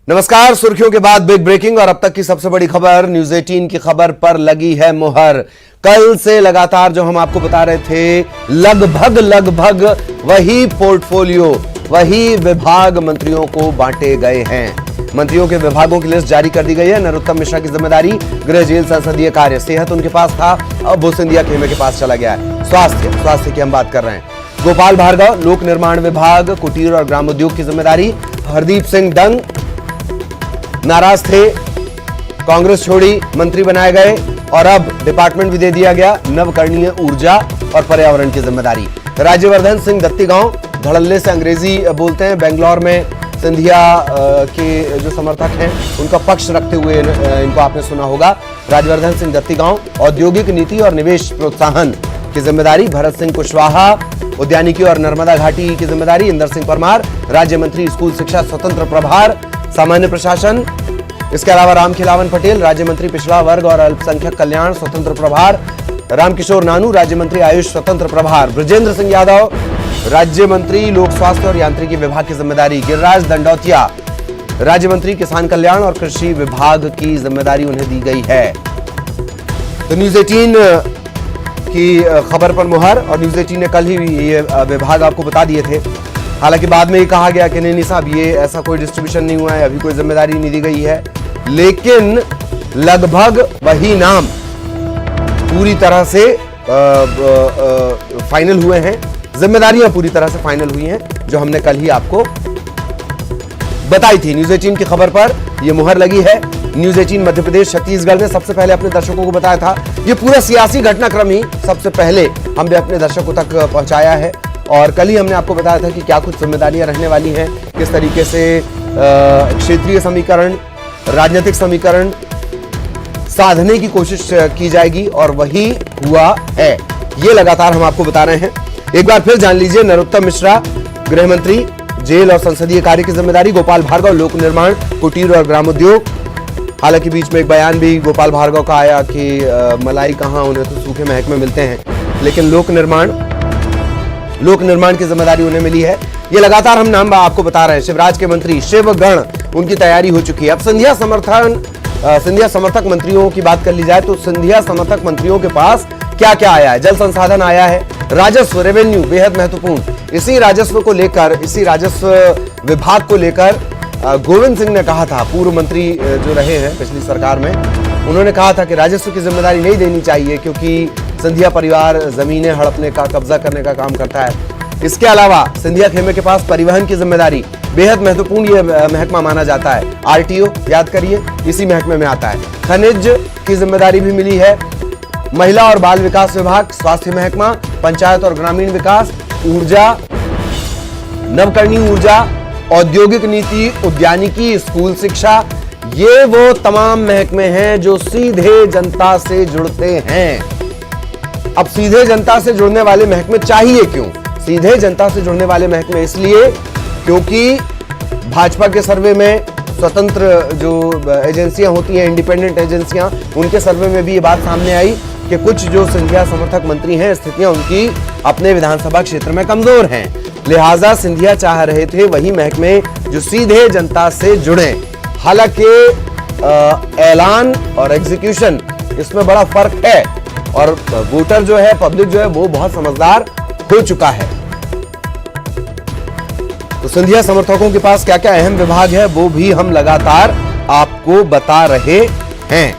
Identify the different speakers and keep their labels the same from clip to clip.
Speaker 1: नमस्कार। सुर्खियों के बाद बिग ब्रेकिंग और अब तक की सबसे बड़ी खबर। न्यूज 18 की खबर पर लगी है मुहर। कल से लगातार जो हम आपको बता रहे थे, लगभग वही पोर्टफोलियो, वही विभाग मंत्रियों को बांटे गए हैं। मंत्रियों के विभागों की लिस्ट जारी कर दी गई है। नरोत्तम मिश्रा की जिम्मेदारी गृह, जेल, संसदीय कार्य, सेहत उनके पास था, अब वो सिंधिया खेमे के पास चला गया है। स्वास्थ्य की हम बात कर रहे हैं। गोपाल भार्गव लोक निर्माण विभाग, कुटीर और ग्रामोद्योग की जिम्मेदारी। हरदीप सिंह डंग नाराज थे, कांग्रेस छोड़ी, मंत्री बनाए गए और अब डिपार्टमेंट भी दे दिया गया, नवकरणीय ऊर्जा और पर्यावरण की जिम्मेदारी। राज्यवर्धन सिंह दत्तीगांव धड़ल्ले से अंग्रेजी बोलते हैं। बेंगलोर में सिंधिया के जो समर्थक हैं उनका पक्ष रखते हुए इनको आपने सुना होगा। राज्यवर्धन सिंह दत्तीगांव औद्योगिक नीति और निवेश प्रोत्साहन की जिम्मेदारी। भरत सिंह कुशवाहा उद्यानिकी और नर्मदा घाटी की जिम्मेदारी। इंदर सिंह परमार राज्य मंत्री, स्कूल शिक्षा स्वतंत्र प्रभार, सामान्य प्रशासन। इसके अलावा रामखिलावन पटेल राज्य मंत्री, पिछड़ा वर्ग और अल्पसंख्यक कल्याण स्वतंत्र प्रभार। रामकिशोर नानू राज्य मंत्री, आयुष स्वतंत्र प्रभार। ब्रजेंद्र सिंह यादव राज्य मंत्री, लोक स्वास्थ्य और यांत्रिकी विभाग की जिम्मेदारी। गिरिराज दंडौतिया राज्य मंत्री, किसान कल्याण और कृषि विभाग की जिम्मेदारी उन्हें दी गई है। तो न्यूज 18 की खबर पर मुहर, और न्यूज 18 ने कल ही ये विभाग आपको बता दिए थे। हालांकि बाद में ये कहा गया कि नहीं साहब, ये ऐसा कोई डिस्ट्रीब्यूशन नहीं हुआ है, अभी कोई जिम्मेदारी नहीं दी गई है। लेकिन लगभग वही नाम पूरी तरह से फाइनल हुए हैं, जिम्मेदारियां पूरी तरह से फाइनल हुई हैं, जो हमने कल ही आपको बताई थी। न्यूज 18 की खबर पर यह मुहर लगी है। न्यूज 18 मध्य प्रदेश, छत्तीसगढ़ ने सबसे पहले अपने दर्शकों को बताया था। ये पूरा सियासी घटनाक्रम ही सबसे पहले हमने अपने दर्शकों तक पहुंचाया है। और कल ही हमने आपको बताया था कि क्या कुछ जिम्मेदारियां रहने वाली हैं, किस तरीके से क्षेत्रीय समीकरण, राजनीतिक समीकरण साधने की कोशिश की जाएगी, और वही हुआ है। ये लगातार हम आपको बता रहे हैं। एक बार फिर जान लीजिए। नरोत्तम मिश्रा गृह मंत्री, जेल और संसदीय कार्य की जिम्मेदारी। गोपाल भार्गव लोक निर्माण, कुटीर और ग्रामोद्योग। हालांकि बीच में एक बयान भी गोपाल भार्गव का आया कि मलाई कहां, उन्हें तो सूखे महकमे मिलते हैं। लेकिन लोक निर्माण की जिम्मेदारी उन्हें मिली है। ये लगातार हम नाम आपको बता रहे हैं। शिवराज के मंत्री, शिवगण, उनकी तैयारी हो चुकी है। अब सिंधिया समर्थक मंत्रियों की बात कर ली जाए तो सिंधिया समर्थक मंत्रियों के पास क्या क्या आया है। जल संसाधन आया है, राजस्व, रेवेन्यू बेहद महत्वपूर्ण। इसी राजस्व को लेकर, इसी राजस्व विभाग को लेकर गोविंद सिंह ने कहा था, पूर्व मंत्री जो रहे हैं पिछली सरकार में, उन्होंने कहा था कि राजस्व की जिम्मेदारी नहीं देनी चाहिए, क्योंकि सिंधिया परिवार जमीनें हड़पने का, कब्जा करने का काम करता है। इसके अलावा सिंधिया खेमे के पास परिवहन की जिम्मेदारी, बेहद महत्वपूर्ण ये महकमा माना जाता है। आरटीओ याद करिए, इसी महकमे में आता है। खनिज की जिम्मेदारी भी मिली है। महिला और बाल विकास विभाग, स्वास्थ्य महकमा, पंचायत और ग्रामीण विकास, ऊर्जा, नवकरणीय ऊर्जा, औद्योगिक नीति, उद्यानिकी, स्कूल शिक्षा। ये वो तमाम महकमे हैं जो सीधे जनता से जुड़ते हैं। अब सीधे जनता से जुड़ने वाले महकमे चाहिए क्यों? सीधे जनता से जुड़ने वाले महकमे इसलिए क्योंकि भाजपा के सर्वे में, स्वतंत्र जो एजेंसियां होती हैं, इंडिपेंडेंट एजेंसियां, उनके सर्वे में भी ये बात सामने आई कि कुछ जो सिंधिया समर्थक मंत्री हैं, स्थितियां उनकी अपने विधानसभा क्षेत्र में कमजोर हैं। लिहाजा सिंधिया चाह रहे थे वही महकमे जो सीधे जनता से जुड़े। हालांकि ऐलान और एग्जीक्यूशन, इसमें बड़ा फर्क है, और वोटर जो है, पब्लिक जो है, वो बहुत समझदार हो चुका है। तो सिंधिया समर्थकों के पास क्या क्या अहम विभाग है, वो भी हम लगातार आपको बता रहे हैं।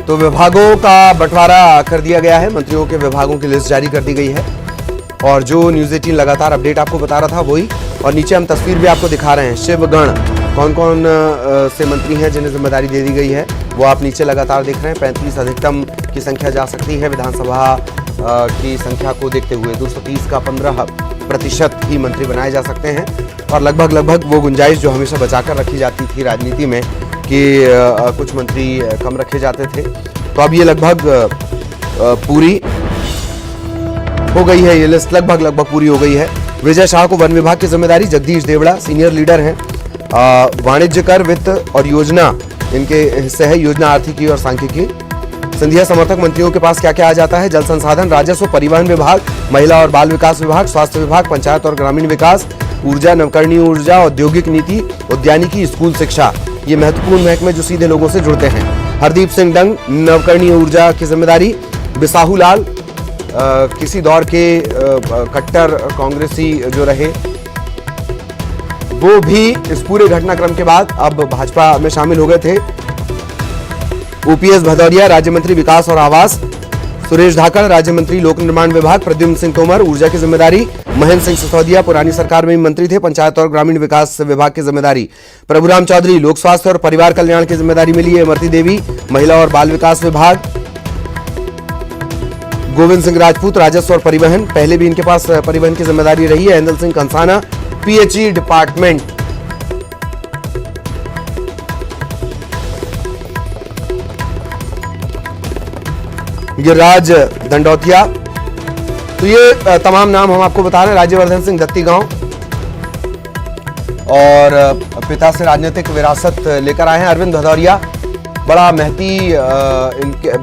Speaker 1: तो विभागों का बंटवारा कर दिया गया है, मंत्रियों के विभागों की लिस्ट जारी कर दी गई है, और जो न्यूज 18 लगातार अपडेट आपको बता रहा था वही। और नीचे हम तस्वीर भी आपको दिखा रहे हैं। शिवगण, कौन कौन से मंत्री हैं जिन्हें जिम्मेदारी दे दी गई है, वो आप नीचे लगातार देख रहे हैं। 35 अधिकतम की संख्या जा सकती है विधानसभा की संख्या को देखते हुए 230 का 15% ही मंत्री बनाए जा सकते हैं और लगभग वो गुंजाइश जो हमेशा बचाकर रखी जाती थी राजनीति में कि कुछ मंत्री कम रखे जाते थे, तो अब ये लगभग पूरी हो गई है। ये लिस्ट लगभग पूरी हो गई है। विजय शाह को वन विभाग की जिम्मेदारी, जगदीश देवड़ा सीनियर लीडर हैं। वाणिज्य कर, वित्त और योजना इनके हिस्से है, योजना, आर्थिकी और सांख्यिकी। सिंधिया समर्थक मंत्रियों के पास क्या क्या आ जाता है? जल संसाधन, राजस्व, परिवहन विभाग, महिला और बाल विकास विभाग, स्वास्थ्य विभाग, पंचायत और ग्रामीण विकास, ऊर्जा, नवकरणीय ऊर्जा, औद्योगिक नीति, उद्यानिकी, स्कूल शिक्षा। ये महत्वपूर्ण महकमे जो सीधे लोगों से जुड़ते हैं। हरदीप सिंह डंग, नवकरणीय ऊर्जा की जिम्मेदारी। बिसाहू लाल किसी दौर के कट्टर कांग्रेसी जो रहे, वो भी इस पूरे घटनाक्रम के बाद अब भाजपा में शामिल हो गए थे। ओपीएस भदौरिया राज्य मंत्री विकास और आवास। सुरेश धाकड़ राज्य मंत्री लोक निर्माण विभाग। प्रद्युम्न सिंह तोमर ऊर्जा की जिम्मेदारी। महेंद्र सिंह सिसोदिया पुरानी सरकार में मंत्री थे, पंचायत और ग्रामीण विकास विभाग की जिम्मेदारी। प्रभुराम चौधरी लोक स्वास्थ्य और परिवार कल्याण की जिम्मेदारी मिली है। इमरती देवी महिला और बाल विकास विभाग। गोविंद सिंह राजपूत राजस्व और परिवहन, पहले भी इनके पास परिवहन की जिम्मेदारी रही है। Aidal Singh Kansana PHE department. गिरिराज दंडौतिया। तो ये तमाम नाम हम आपको बता रहे हैं। राज्यवर्धन सिंह दत्तीगांव और पिता से राजनीतिक विरासत लेकर आए हैं। अरविंद भदौरिया, बड़ा महती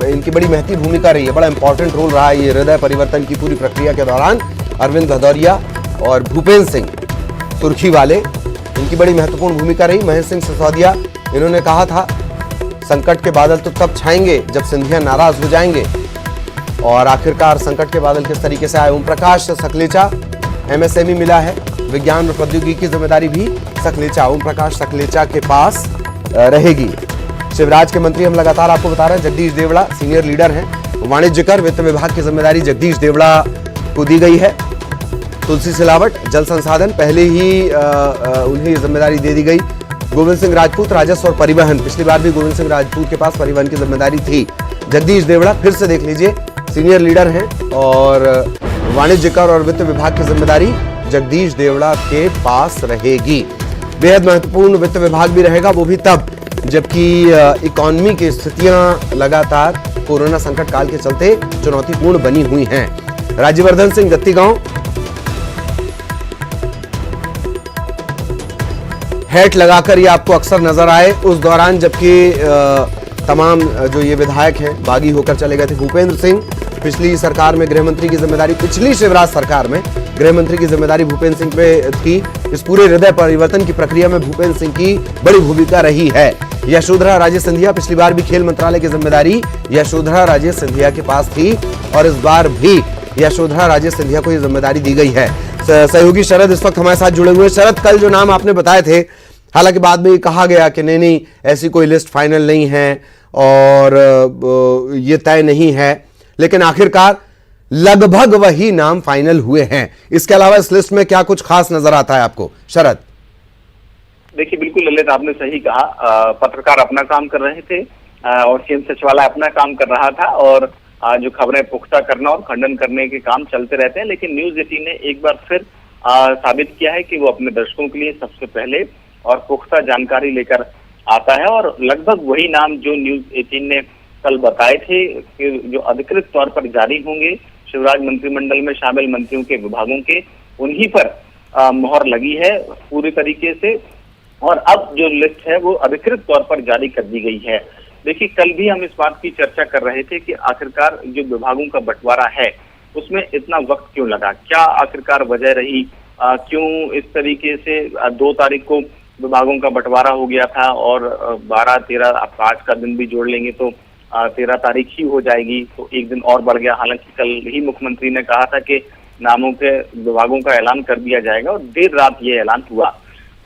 Speaker 1: इनकी बड़ी महती भूमिका रही है, बड़ा इंपॉर्टेंट रोल रहा है ये हृदय परिवर्तन की पूरी प्रक्रिया के दौरान। अरविंद भदौरिया और भूपेंद्र सिंह सुर्खी वाले, इनकी बड़ी महत्वपूर्ण भूमिका रही। महेंद्र सिंह सिसोदिया, इन्होंने कहा था संकट के बादल तो तब छाएंगे जब सिंधिया नाराज हो जाएंगे, और आखिरकार संकट के बादल किस तरीके से आए। ओम प्रकाश सकलेचा, एमएसएमई मिला है, विज्ञान और प्रौद्योगिकी की जिम्मेदारी भी सकलेचा, ओम प्रकाश सकलेचा के पास रहेगी। शिवराज के मंत्री हम लगातार आपको बता रहे हैं, जगदीश देवड़ा सीनियर लीडर हैं। वाणिज्य कर, वित्त विभाग की जिम्मेदारी जगदीश देवड़ा को दी गई है। तुलसी सिलावट जल संसाधन, पहले ही उन्हें जिम्मेदारी दे दी गई। गोविंद सिंह राजपूत राजस्व और परिवहन, पिछली बार भी गोविंद सिंह राजपूत के पास परिवहन की जिम्मेदारी थी। जगदीश देवड़ा फिर से देख लीजिए सीनियर लीडर हैं, और वाणिज्य कर और वित्त विभाग की जिम्मेदारी जगदीश देवड़ा के पास रहेगी। बेहद महत्वपूर्ण वित्त विभाग भी रहेगा, वो भी तब जबकि इकोनॉमी की स्थितियां लगातार कोरोना संकट काल के चलते चुनौतीपूर्ण बनी हुई हैं। राज्यवर्धन सिंह दत्तीगांव हैट लगाकर ये आपको अक्सर नजर आए उस दौरान, जबकि तमाम जो ये विधायक हैं बागी होकर चले गए थे। भूपेंद्र सिंह पिछली सरकार में गृहमंत्री की जिम्मेदारी, पिछली शिवराज सरकार में गृहमंत्री की जिम्मेदारी भूपेंद्र सिंह पे थी। इस पूरे हृदय परिवर्तन की प्रक्रिया में भूपेंद्र सिंह की बड़ी भूमिका रही है। यशोधरा राजे सिंधिया, पिछली बार भी खेल मंत्रालय की जिम्मेदारी यशोधरा राजे सिंधिया के पास थी, और इस बार भी यशोधरा राजे सिंधिया को यह जिम्मेदारी दी गई है। सहयोगी शरद इस वक्त हमारे साथ जुड़े हुए। शरद, कल जो नाम आपने बताए थे, हालांकि बाद में कहा गया कि नहीं ऐसी कोई लिस्ट फाइनल नहीं है और ये तय नहीं है, लेकिन आखिरकार लगभग वही नाम फाइनल हुए हैं। इसके अलावा इस लिस्ट में क्या कुछ खास नजर आता है आपको, शरद?
Speaker 2: देखिए, बिल्कुल ललित, आपने सही कहा। पत्रकार अपना काम कर रहे थे और सीएम सचिवालय अपना काम कर रहा था, और जो खबरें पुख्ता करना और खंडन करने के काम चलते रहते हैं, लेकिन न्यूज 18 ने एक बार फिर साबित किया है कि वो अपने दर्शकों के लिए सबसे पहले और पुख्ता जानकारी लेकर आता है। और लगभग वही नाम जो न्यूज 18 ने कल बताए थे कि जो अधिकृत तौर पर जारी होंगे शिवराज मंत्रिमंडल में शामिल मंत्रियों के विभागों के, उन्हीं पर मोहर लगी है पूरी तरीके से, और अब जो लिस्ट है वो अधिकृत तौर पर जारी कर दी गई है। देखिए, कल भी हम इस बात की चर्चा कर रहे थे कि आखिरकार जो विभागों का बंटवारा है उसमें इतना वक्त क्यों लगा, क्या आखिरकार वजह रही, क्यों इस तरीके से 2 तारीख को विभागों का बंटवारा हो गया था और 12, 13, आप आज का दिन भी जोड़ लेंगे तो 13 तारीख ही हो जाएगी, तो एक दिन और बढ़ गया। हालांकि कल ही मुख्यमंत्री ने कहा था कि नामों के विभागों का ऐलान कर दिया जाएगा, और देर रात ये ऐलान हुआ।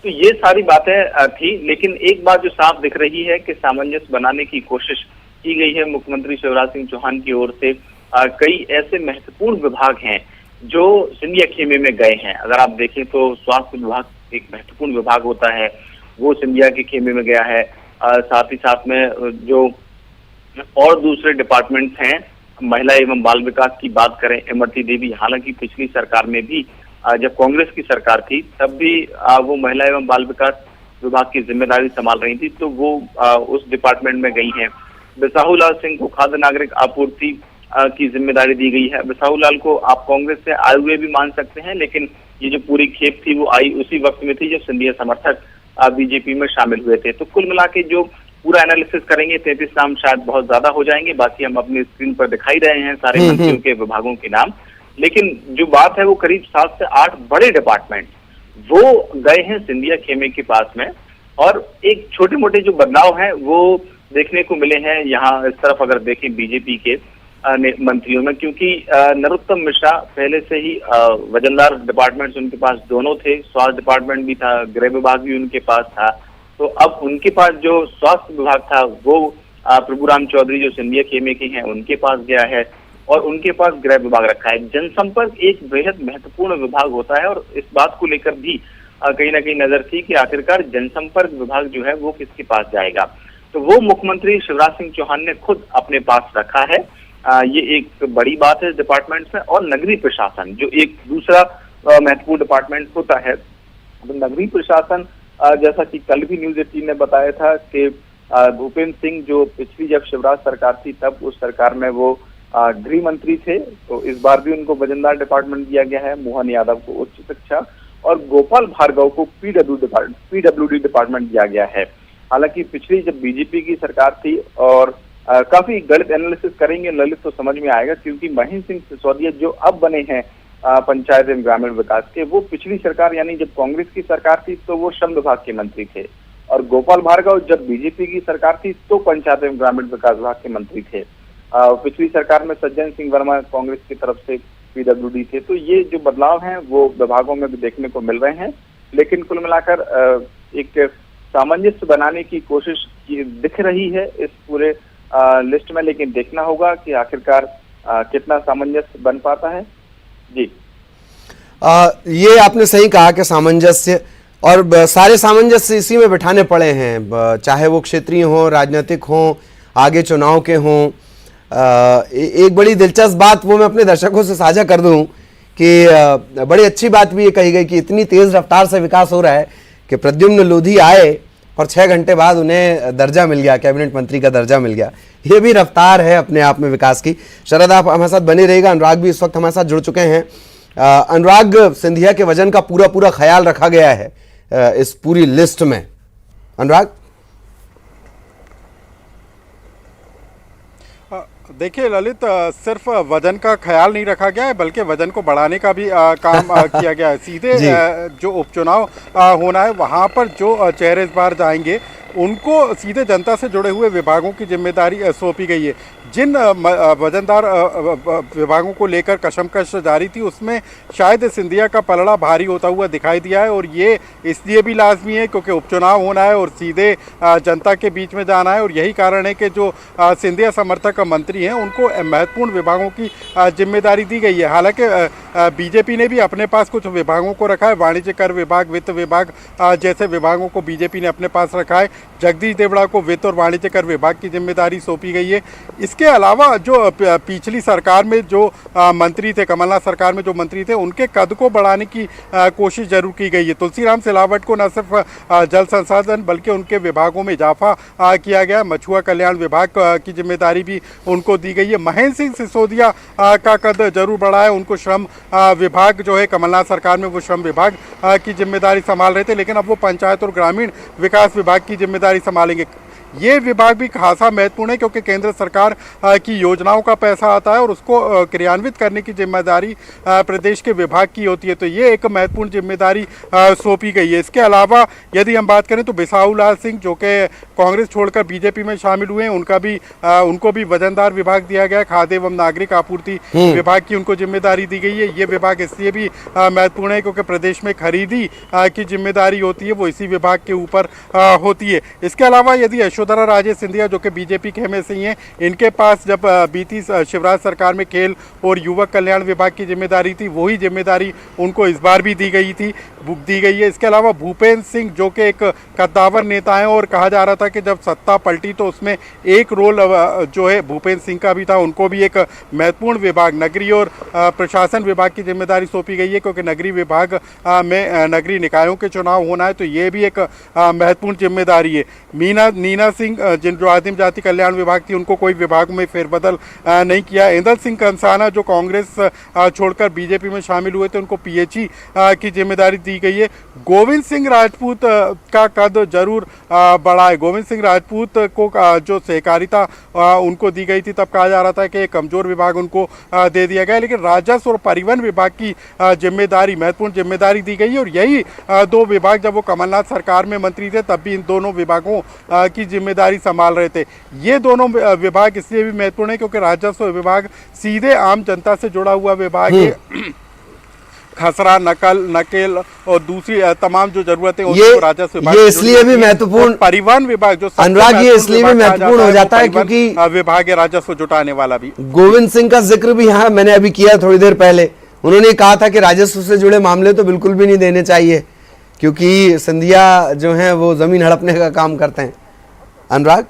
Speaker 2: तो ये सारी बातें थी, लेकिन एक बात जो साफ दिख रही है कि सामंजस्य बनाने की कोशिश की गई है मुख्यमंत्री शिवराज सिंह चौहान की ओर से। कई ऐसे महत्वपूर्ण विभाग हैं जो सिंधिया खेमे में गए हैं। अगर आप देखें तो स्वास्थ्य विभाग एक महत्वपूर्ण विभाग होता है, वो सिंधिया के खेमे में गया है। साथ ही साथ में जो और दूसरे डिपार्टमेंट्स हैं महिला एवं बाल विकास की बात करें, इमरती देवी, हालांकि पिछली सरकार में भी जब कांग्रेस की सरकार थी तब भी वो महिला एवं बाल विकास विभाग की जिम्मेदारी संभाल रही थी, तो वो उस डिपार्टमेंट में गई हैं। बिसाहूलाल सिंह को खाद्य नागरिक आपूर्ति की जिम्मेदारी दी गई है। बिसाहूलाल को आप कांग्रेस से आए हुए भी मान सकते हैं, लेकिन ये जो पूरी खेप थी वो आई उसी वक्त में थी जब सिंधिया समर्थक बीजेपी में शामिल हुए थे। तो कुल मिला के जो पूरा एनालिसिस करेंगे 33 नाम शायद बहुत ज्यादा हो जाएंगे, बाकी हम अपनी स्क्रीन पर दिखाई रहे हैं सारे मंत्रियों के विभागों के नाम। लेकिन जो बात है वो करीब 7 से 8 बड़े डिपार्टमेंट वो गए हैं सिंधिया खेमे के पास में, और एक छोटे मोटे जो बदलाव हैं वो देखने को मिले हैं यहाँ इस तरफ अगर देखें बीजेपी के मंत्रियों में, क्योंकि नरोत्तम मिश्रा पहले से ही वजनदार डिपार्टमेंट्स उनके पास दोनों थे, स्वास्थ्य डिपार्टमेंट भी था, गृह विभाग भी उनके पास था। तो अब उनके पास जो स्वास्थ्य विभाग था वो प्रभुराम चौधरी जो सिंधिया खेमे के हैं उनके पास गया है, और उनके पास गृह विभाग रखा है। जनसंपर्क एक बेहद महत्वपूर्ण विभाग होता है, और इस बात को लेकर भी कहीं ना कहीं नजर थी कि आखिरकार जनसंपर्क विभाग जो है वो किसके पास जाएगा। तो वो मुख्यमंत्री शिवराज सिंह चौहान ने खुद अपने पास रखा है। ये एक बड़ी बात है इस डिपार्टमेंट में। और नगरीय प्रशासन जो एक दूसरा महत्वपूर्ण डिपार्टमेंट होता है, तो नगरीय प्रशासन जैसा कि कल भी न्यूज 18 ने बताया था कि भूपेंद्र सिंह जो पिछली जब शिवराज सरकार थी तब उस सरकार में वो गृह मंत्री थे, तो इस बार भी उनको वजनदार डिपार्टमेंट दिया गया है। मोहन यादव को उच्च शिक्षा और गोपाल भार्गव को पीडब्ल्यूडी डिपार्टमेंट दिया गया है। हालांकि पिछली जब बीजेपी की सरकार थी, और काफी गलत एनालिसिस करेंगे ललित तो समझ में आएगा, क्योंकि महेंद्र सिंह सिसोदिया जो अब बने हैं पंचायत एवं ग्रामीण विकास के, वो पिछली सरकार यानी जब कांग्रेस की सरकार थी तो वो श्रम विभाग के मंत्री थे, और गोपाल भार्गव जब बीजेपी की सरकार थी तो पंचायत एवं ग्रामीण विकास विभाग के मंत्री थे। पिछली सरकार में सज्जन सिंह वर्मा कांग्रेस की तरफ से पीडब्ल्यूडी थे। तो ये जो बदलाव हैं वो विभागों में भी देखने को मिल रहे हैं, लेकिन कुल मिलाकर एक सामंजस्य बनाने की कोशिश दिख रही है इस पूरे लिस्ट में, लेकिन देखना होगा कि आखिरकार कितना सामंजस्य बन पाता है। जी
Speaker 1: ये आपने सही कहा कि सामंजस्य, और सारे सामंजस्य इसी में बिठाने पड़े हैं, चाहे वो क्षेत्रीय हो, राजनीतिक हो, आगे चुनाव के हों। एक बड़ी दिलचस्प बात वो मैं अपने दर्शकों से साझा कर दूं कि बड़ी अच्छी बात भी ये कही गई कि इतनी तेज रफ्तार से विकास हो रहा है कि प्रद्युम्न लोधी आए और 6 घंटे बाद उन्हें दर्जा मिल गया, कैबिनेट मंत्री का दर्जा मिल गया। ये भी रफ्तार है अपने आप में विकास की। शरद आप हमारे साथ बने रहिएगा। अनुराग भी इस वक्त हमारे साथ जुड़ चुके हैं। अनुराग, सिंधिया के वजन का पूरा ख्याल रखा गया है इस पूरी लिस्ट में। अनुराग,
Speaker 3: देखिए ललित, सिर्फ वजन का ख्याल नहीं रखा गया है बल्कि वजन को बढ़ाने का भी काम किया गया है। सीधे जो उपचुनाव होना है वहाँ पर जो चेहरे इस बार जाएंगे उनको सीधे जनता से जुड़े हुए विभागों की जिम्मेदारी सौंपी गई है। जिन वजनदार विभागों को लेकर कशमकश जारी थी उसमें शायद सिंधिया का पलड़ा भारी होता हुआ दिखाई दिया है, और ये इसलिए भी लाजमी है क्योंकि उपचुनाव होना है और सीधे जनता के बीच में जाना है, और यही कारण है कि जो सिंधिया समर्थक मंत्री हैं उनको महत्वपूर्ण विभागों की जिम्मेदारी दी गई है। हालांकि बीजेपी ने भी अपने पास कुछ विभागों को रखा है, वाणिज्य कर विभाग, वित्त विभाग जैसे विभागों को बीजेपी ने अपने पास रखा है। जगदीश देवड़ा को वित्त और वाणिज्य कर विभाग की जिम्मेदारी सौंपी गई है। इसके अलावा जो पिछली सरकार में जो मंत्री थे, कमलनाथ सरकार में जो मंत्री थे, उनके कद को बढ़ाने की कोशिश जरूर की गई है। तुलसीराम सिलावट को न सिर्फ जल संसाधन बल्कि उनके विभागों में इजाफा किया गया। मछुआ कल्याण विभाग की जिम्मेदारी भी उनको दी गई है। महेंद्र सिंह सिसोदिया का कद जरूर बढ़ा है, उनको श्रम विभाग जो है कमलनाथ सरकार में वो श्रम विभाग की जिम्मेदारी संभाल रहे थे, लेकिन अब वो पंचायत और ग्रामीण विकास विभाग की जिम्मेदारी संभालेंगे। ये विभाग भी खासा महत्वपूर्ण है क्योंकि केंद्र सरकार की योजनाओं का पैसा आता है और उसको क्रियान्वित करने की जिम्मेदारी प्रदेश के विभाग की होती है। तो ये एक महत्वपूर्ण जिम्मेदारी सौंपी गई है। इसके अलावा यदि हम बात करें तो बिसाहूलाल सिंह जो कि कांग्रेस छोड़कर बीजेपी में शामिल हुए हैं, उनको भी वजनदार विभाग दिया गया। खाद्य एवं नागरिक आपूर्ति विभाग की उनको जिम्मेदारी दी गई है। ये विभाग इसलिए भी महत्वपूर्ण है क्योंकि प्रदेश में खरीदी की जिम्मेदारी होती है वो इसी विभाग के ऊपर होती है। इसके अलावा यदि यशोधरा राजे सिंधिया जो कि बीजेपी के में से ही हैं, इनके पास जब बीती शिवराज सरकार में खेल और युवक कल्याण विभाग की जिम्मेदारी थी, वही जिम्मेदारी उनको इस बार भी दी गई है। इसके अलावा भूपेंद्र सिंह जो कि एक कद्दावर नेता हैं और कहा जा रहा था कि जब सत्ता पलटी तो उसमें एक रोल जो है भूपेंद्र सिंह का भी था, उनको भी एक महत्वपूर्ण विभाग नगरीय और प्रशासन विभाग की जिम्मेदारी सौंपी गई है, क्योंकि नगरीय विभाग में नगरीय निकायों के चुनाव होना है, तो ये भी एक महत्वपूर्ण जिम्मेदारी है। नीना सिंह जो आदिम जाति कल्याण विभाग थी, उनको कोई विभाग में फेरबदल नहीं किया। इंदल सिंह कंसाना जो कांग्रेस छोड़कर बीजेपी में शामिल हुए थे, उनको पीएचई की जिम्मेदारी दी गई है। गोविंद सिंह राजपूत का कद जरूर बढ़ा है। गोविंद सिंह राजपूत को जो सहकारिता उनको दी गई थी, तब कहा जा रहा था कि कमजोर विभाग उनको दे दिया गया, लेकिन राजस्व और परिवहन विभाग की जिम्मेदारी महत्वपूर्ण जिम्मेदारी दी गई है। और यही दो विभाग जब वो कमलनाथ सरकार में मंत्री थे तब भी इन दोनों विभागों की जिम्मेदारी संभाल रहे थे। ये दोनों विभाग इसलिए भी महत्वपूर्ण है क्योंकि राजस्व विभाग सीधे आम जनता से जुड़ा हुआ विभाग है। खसरा नकेल और दूसरी तमाम जो जरूरतें उसको राजस्व विभाग
Speaker 1: ये इसलिए भी महत्वपूर्ण,
Speaker 3: परिवहन विभाग जो
Speaker 1: अनुराग ये इसलिए भी महत्वपूर्ण हो जाता है क्योंकि
Speaker 3: विभाग है राजस्व जुटाने वाला भी।
Speaker 1: गोविंद सिंह का जिक्र भी यहाँ मैंने अभी किया थोड़ी देर पहले। उन्होंने कहा था कि राजस्व से जुड़े मामले तो बिल्कुल भी नहीं देने चाहिए क्योंकि सिंधिया जो है वो जमीन हड़पने का काम करते हैं। अनुराग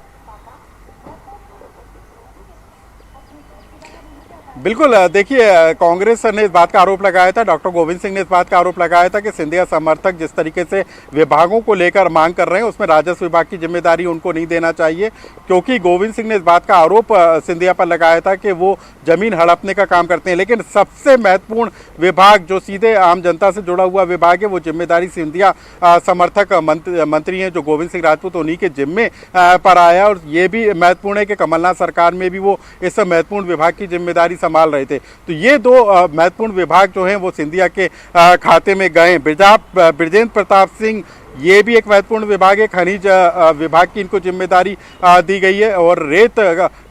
Speaker 3: बिल्कुल, देखिए कांग्रेस ने इस बात का आरोप लगाया था, डॉक्टर गोविंद सिंह ने इस बात का आरोप लगाया था कि सिंधिया समर्थक जिस तरीके से विभागों को लेकर मांग कर रहे हैं उसमें राजस्व विभाग की जिम्मेदारी उनको नहीं देना चाहिए, क्योंकि गोविंद सिंह ने इस बात का आरोप सिंधिया पर लगाया था कि वो जमीन हड़पने का काम करते हैं। लेकिन सबसे महत्वपूर्ण विभाग जो सीधे आम जनता से जुड़ा हुआ विभाग है वो जिम्मेदारी सिंधिया समर्थक मंत्री हैं जो गोविंद सिंह राजपूत, उन्हीं के जिम्मे पर आया। और ये भी महत्वपूर्ण है कि कमलनाथ सरकार में भी वो इस महत्वपूर्ण विभाग की जिम्मेदारी संभाल रहे थे। तो ये दो महत्वपूर्ण विभाग जो हैं वो सिंधिया के खाते में गए। बृजेंद्र प्रताप सिंह ये भी एक महत्वपूर्ण विभाग है, खनिज विभाग की इनको जिम्मेदारी दी गई है। और रेत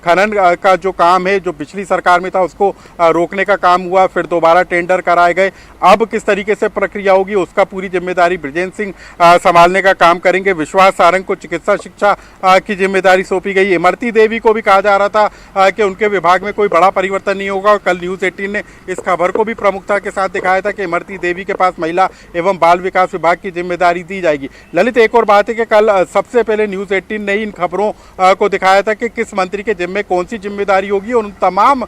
Speaker 3: खनन का जो काम है जो पिछली सरकार में था उसको रोकने का काम हुआ, फिर दोबारा टेंडर कराए गए। अब किस तरीके से प्रक्रिया होगी उसका पूरी जिम्मेदारी बृजेंद्र सिंह संभालने का काम करेंगे। विश्वास सारंग को चिकित्सा शिक्षा की जिम्मेदारी सौंपी गई है। इमरती देवी को भी कहा जा रहा था कि उनके विभाग में कोई बड़ा परिवर्तन नहीं होगा, और कल न्यूज़ 18 ने इस खबर को भी प्रमुखता के साथ दिखाया था कि इमरती देवी के पास महिला एवं बाल विकास विभाग की जिम्मेदारी दी जाएगी। ललित, एक और बात है कि कल सबसे पहले न्यूज़ 18 ने इन खबरों को दिखाया था कि किस मंत्री के जिम्मे कौन सी जिम्मेदारी होगी, और उन तमाम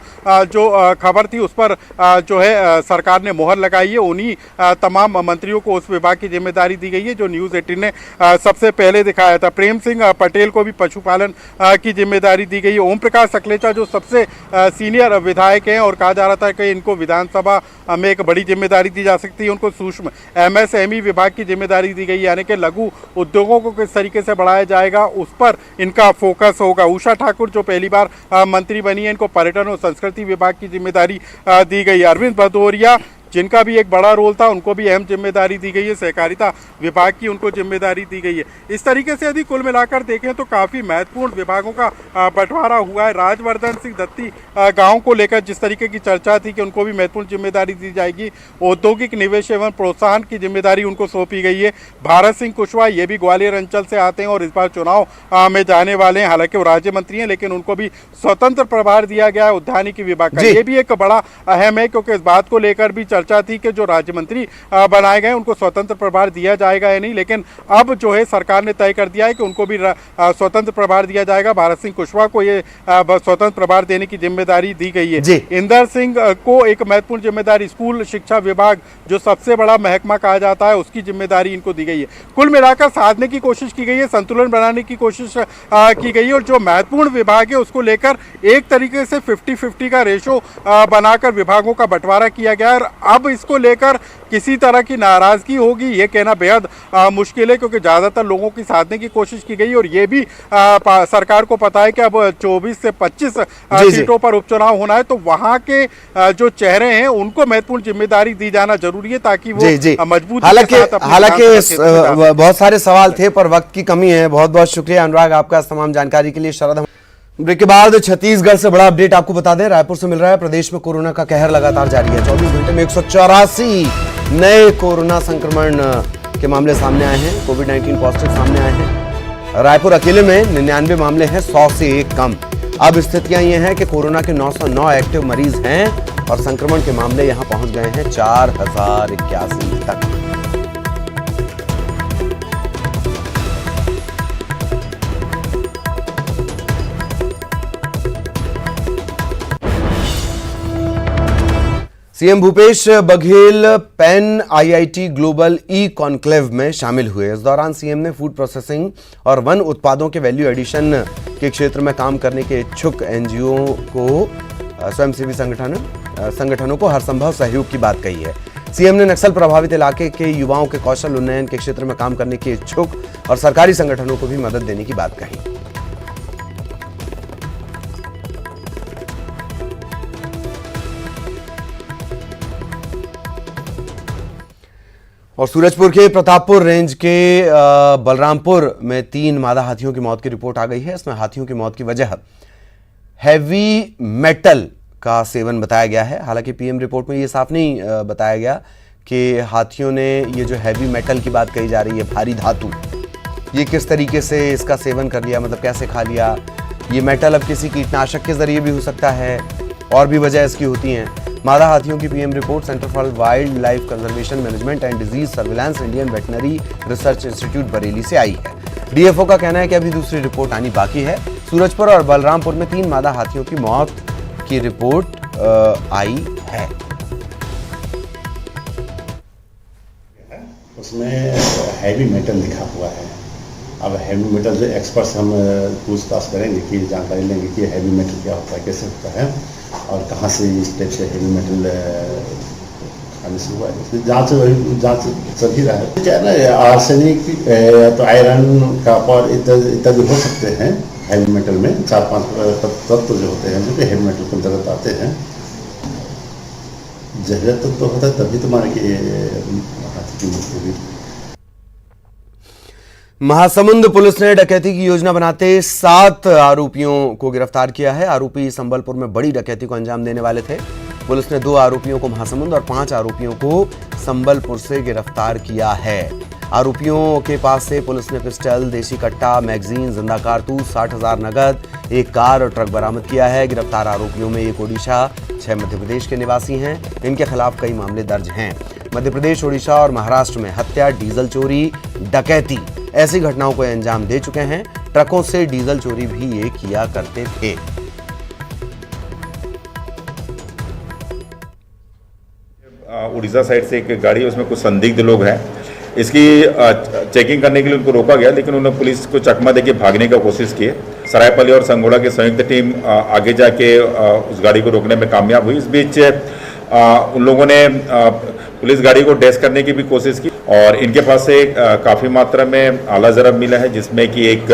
Speaker 3: जो खबर थी उस पर जो है सरकार ने मोहर लगाई है। उन्हीं तमाम मंत्रियों को उस विभाग की जिम्मेदारी दी गई है जो न्यूज़ 18 ने सबसे पहले दिखाया था। प्रेम सिंह पटेल को भी पशुपालन की जिम्मेदारी दी गई है। ओम प्रकाश सकलेचा जो सबसे सीनियर विधायक हैं और कहा जा रहा था कि इनको विधानसभा में एक बड़ी जिम्मेदारी दी जा सकती है, उनको सूक्ष्म MSME विभाग की जिम्मेदारी दी गई, यानी कि लघु उद्योगों को किस तरीके से बढ़ाया जाएगा उस पर इनका फोकस होगा। उषा ठाकुर जो पहली बार मंत्री बनी है, इनको पर्यटन और संस्कृति विभाग की जिम्मेदारी दी गई। अरविंद भदौरिया जिनका भी एक बड़ा रोल था उनको भी अहम जिम्मेदारी दी गई है, सहकारिता विभाग की उनको जिम्मेदारी दी गई है। इस तरीके से यदि कुल मिलाकर देखें तो काफ़ी महत्वपूर्ण विभागों का बंटवारा हुआ है। राजवर्धन सिंह दत्ती गाँव को लेकर जिस तरीके की चर्चा थी कि उनको भी महत्वपूर्ण जिम्मेदारी दी जाएगी। औद्योगिक निवेश एवं प्रोत्साहन की जिम्मेदारी उनको सौंपी गई है। भारत सिंह कुशवाहा ये भी ग्वालियर अंचल से आते हैं और इस बार चुनाव में जाने वाले हैं, हालांकि वो राज्य मंत्री हैं लेकिन उनको भी स्वतंत्र प्रभार दिया गया है उद्यानिकी विभाग का। ये भी एक बड़ा अहम है क्योंकि इस बात को लेकर भी चर्चा थी कि जो राज्य मंत्री बनाए गए उनको स्वतंत्र प्रभार दिया जाएगा या नहीं, लेकिन अब जो है सरकार ने तय कर दिया है कि उनको भी स्वतंत्र प्रभार दिया जाएगा। भारत सिंह कुशवाहा को ये स्वतंत्र प्रभार देने की जिम्मेदारी दी गई है। इंदर सिंह को एक महत्वपूर्ण जिम्मेदारी स्कूल शिक्षा विभाग जो सबसे बड़ा महकमा कहा जाता है उसकी जिम्मेदारी इनको दी गई है। कुल मिलाकर साधने की कोशिश की गई है, संतुलन बनाने की कोशिश की गई है और जो महत्वपूर्ण विभाग है उसको लेकर एक तरीके से 50-50 का रेशो बनाकर विभागों का बंटवारा किया गया है। और अब इसको लेकर किसी तरह की नाराजगी होगी ये कहना बेहद मुश्किल है, क्योंकि ज़्यादातर लोगों की साधने की कोशिश की गई और ये भी सरकार को पता है कि अब 24 से 25 सीटों पर उपचुनाव होना है, तो वहाँ के जो चेहरे हैं उनको महत्वपूर्ण जिम्मेदारी दी जाना जरूरी है ताकि वो मजबूत।
Speaker 1: हालांकि बहुत सारे सवाल थे पर वक्त की कमी है। बहुत बहुत शुक्रिया अनुराग आपका इस तमाम जानकारी के लिए। शरद, ब्रेक के बाद छत्तीसगढ़ से बड़ा अपडेट आपको बता दें, रायपुर से मिल रहा है। प्रदेश में कोरोना का कहर लगातार जारी है। 24 घंटे में 184 नए कोरोना संक्रमण के मामले सामने आए हैं, कोविड-19 पॉजिटिव सामने आए हैं। रायपुर अकेले में 99 मामले हैं, 100 से एक कम। अब स्थितियां ये हैं कि कोरोना के 909 एक्टिव मरीज हैं और संक्रमण के मामले यहां पहुंच गए हैं 4081 तक। CM Bhupesh Baghel pan IIT global e conclave में शामिल हुए। इस दौरान सीएम ने फूड प्रोसेसिंग और वन उत्पादों के वैल्यू एडिशन के क्षेत्र में काम करने के इच्छुक एनजीओ को, स्वयंसेवी संगठनों को हर संभव सहयोग की बात कही है। सीएम ने नक्सल प्रभावित इलाके के युवाओं के कौशल उन्नयन के क्षेत्र में काम करने के इच्छुक और सरकारी संगठनों को भी मदद देने की बात कही। और सूरजपुर के प्रतापपुर रेंज के बलरामपुर में 3 मादा हाथियों की मौत की रिपोर्ट आ गई है। इसमें हाथियों की मौत की वजह हैवी मेटल का सेवन बताया गया है। हालांकि पीएम रिपोर्ट में ये साफ नहीं बताया गया कि हाथियों ने ये जो हैवी मेटल की बात कही जा रही है, भारी धातु, ये किस तरीके से इसका सेवन कर लिया, मतलब कैसे खा लिया। ये मेटल अब किसी कीटनाशक के जरिए भी हो सकता है, और भी वजह इसकी होती हैं। मादा हाथियों की PM report centre for wild life conservation management and disease surveillance Indian veterinary research institute Bareilly से आई है। डीएफओ का कहना है कि अभी दूसरी रिपोर्ट आनी बाकी है। सूरजपुर और बलरामपुर में 3 मादा हाथियों की मौत की रिपोर्ट आई है।
Speaker 4: उसमें हैवी मेटल लिखा हुआ है। अब हैवी मेटल जो एक्सपर्ट्स हम पूछताछ करेंगे कि जानकारी लेंगे कि हैवी मेटल क्या होता है, कैसे होता है और कहाँ से इस टाइप से हैवी मेटल खाने से हुआ है। जांच चल ही रहा है। क्या है ना, आर्सेनिक तो आयरन, कॉपर इत्यादि हो सकते हैं हैवी मेटल में। 4-5 तत्व जो होते हैं जो कि हैवी मेटल के अंतर्गत आते हैं। जहरीला तत्व तो होता है तभी तो मारे कि हाथी की मृत्यु हुई।
Speaker 1: महासमुंद पुलिस ने डकैती की योजना बनाते 7 आरोपियों को गिरफ्तार किया है। आरोपी संबलपुर में बड़ी डकैती को अंजाम देने वाले थे। पुलिस ने 2 आरोपियों को महासमुंद और 5 आरोपियों को संबलपुर से गिरफ्तार किया है। आरोपियों के पास से पुलिस ने पिस्टल, देसी कट्टा, मैगजीन, जिंदा कारतूस, 60,000 नगद, एक कार और ट्रक बरामद किया है। गिरफ्तार आरोपियों में 1 ओडिशा, 6 मध्य प्रदेश के निवासी हैं। इनके खिलाफ कई मामले दर्ज हैं। मध्य प्रदेश, ओडिशा और महाराष्ट्र में हत्या, डीजल चोरी, डकैती ऐसी घटनाओं को अंजाम दे चुके हैं। ट्रकों से डीजल चोरी भी ये किया करते थे।
Speaker 5: उड़ीसा साइड से एक गाड़ी है, उसमें कुछ संदिग्ध लोग हैं। इसकी चेकिंग करने के लिए उनको रोका गया, लेकिन उन्होंने पुलिस को चकमा देके भागने का कोशिश की। सरायपल्ली और संगोला की संयुक्त टीम आगे जाके उस गाड़ी को रोकने में कामयाब हुई। इस बीच उन लोगों ने पुलिस गाड़ी को डैश करने की भी कोशिश की और इनके पास से काफ़ी मात्रा में आला जरब मिला है, जिसमें कि एक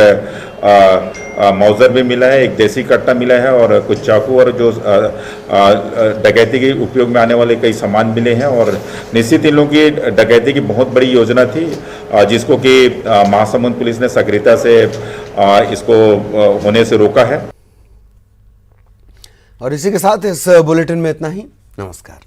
Speaker 5: मौजर भी मिला है, एक देसी कट्टा मिला है और कुछ चाकू और जो डकैती के उपयोग में आने वाले कई सामान मिले हैं। और निश्चित इन लोगों की डकैती की बहुत बड़ी योजना थी, जिसको कि महासमुंद पुलिस ने सक्रियता से इसको होने से रोका है।
Speaker 1: और इसी के साथ इस बुलेटिन में इतना ही। नमस्कार।